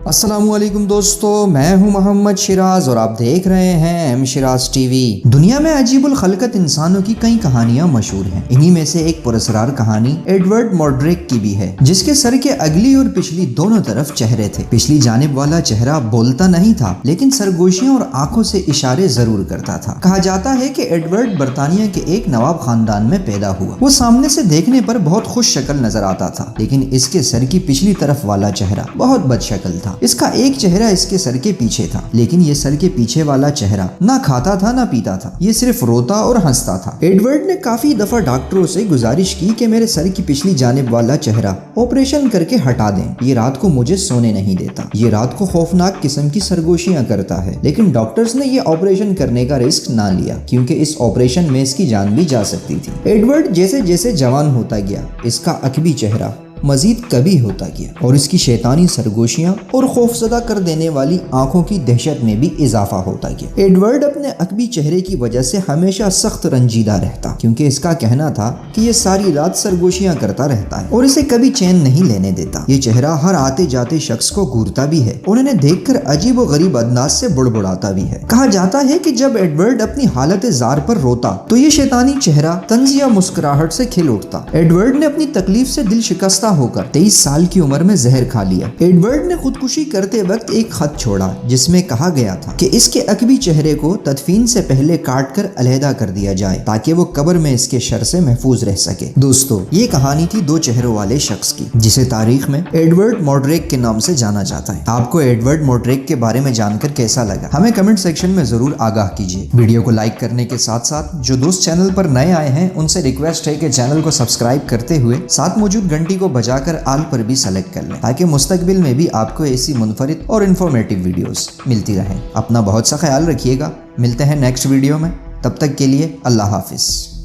السلام علیکم دوستو، میں ہوں محمد شیراز اور آپ دیکھ رہے ہیں ایم شیراز ٹی وی۔ دنیا میں عجیب الخلقت انسانوں کی کئی کہانیاں مشہور ہیں۔ انہی میں سے ایک پراسرار کہانی ایڈورڈ مورڈریک کی بھی ہے، جس کے سر کے اگلی اور پچھلی دونوں طرف چہرے تھے۔ پچھلی جانب والا چہرہ بولتا نہیں تھا، لیکن سرگوشیاں اور آنکھوں سے اشارے ضرور کرتا تھا۔ کہا جاتا ہے کہ ایڈورڈ برطانیہ کے ایک نواب خاندان میں پیدا ہوا۔ وہ سامنے سے دیکھنے پر بہت خوش شکل نظر آتا تھا، لیکن اس کے سر کی پچھلی طرف والا چہرہ بہت بد شکل تھا۔ اس کا ایک چہرہ اس کے سر کے پیچھے تھا، لیکن یہ سر کے پیچھے والا چہرہ نہ کھاتا تھا نہ پیتا تھا، یہ صرف روتا اور ہنستا تھا۔ ایڈورڈ نے کافی دفعہ ڈاکٹروں سے گزارش کی کہ میرے سر کی پچھلی جانب والا چہرہ آپریشن کر کے ہٹا دیں، یہ رات کو مجھے سونے نہیں دیتا، یہ رات کو خوفناک قسم کی سرگوشیاں کرتا ہے۔ لیکن ڈاکٹرز نے یہ آپریشن کرنے کا رسک نہ لیا، کیونکہ اس آپریشن میں اس کی جان بھی جا سکتی تھی۔ ایڈورڈ جیسے جیسے جوان ہوتا گیا، اس کا عقبی چہرہ مزید کبھی ہوتا گیا اور اس کی شیطانی سرگوشیاں اور خوفزدہ کر دینے والی آنکھوں کی دہشت میں بھی اضافہ ہوتا گیا۔ ایڈورڈ اپنے عقبی چہرے کی وجہ سے ہمیشہ سخت رنجیدہ رہتا، کیونکہ اس کا کہنا تھا کہ یہ ساری رات سرگوشیاں کرتا رہتا ہے اور اسے کبھی چین نہیں لینے دیتا۔ یہ چہرہ ہر آتے جاتے شخص کو گھورتا بھی ہے اور انہیں دیکھ کر عجیب و غریب انداز سے بڑبڑاتا بھی ہے۔ کہا جاتا ہے کہ جب ایڈورڈ اپنی حالت زار پر روتا تو یہ شیطانی چہرہ طنز یا مسکراہٹ سے کھل اٹھتا۔ ایڈورڈ نے اپنی تکلیف سے دل شکستہ ہو کر 23 سال کی عمر میں زہر کھا لیا۔ ایڈورڈ نے خودکشی کرتے وقت ایک خط چھوڑا، جس میں کہا گیا تھا کہ اس کے عقبی چہرے کو تدفین سے پہلے کاٹ کر علیحدہ کر دیا جائے تاکہ وہ قبر میں اس کے شر سے محفوظ رہ سکے۔ دوستو، یہ کہانی تھی دو چہروں والے شخص کی، جسے تاریخ میں ایڈورڈ مورڈریک کے نام سے جانا جاتا ہے۔ آپ کو ایڈورڈ مورڈریک کے بارے میں جان کر کیسا لگا؟ ہمیں کمنٹ سیکشن میں ضرور آگاہ کیجیے۔ ویڈیو کو لائک کرنے کے ساتھ ساتھ جو دوست چینل پر نئے آئے ہیں ان سے ریکویسٹ ہے کہ چینل کو سبسکرائب کرتے ہوئے ساتھ موجود گھنٹی کو بجا کر آل پر بھی سلیکٹ کر لیں، تاکہ مستقبل میں بھی آپ کو ایسی منفرد اور انفارمیٹیو ویڈیوز ملتی رہیں۔ اپنا بہت سا خیال رکھیے گا، ملتے ہیں نیکسٹ ویڈیو میں، تب تک کے لیے اللہ حافظ۔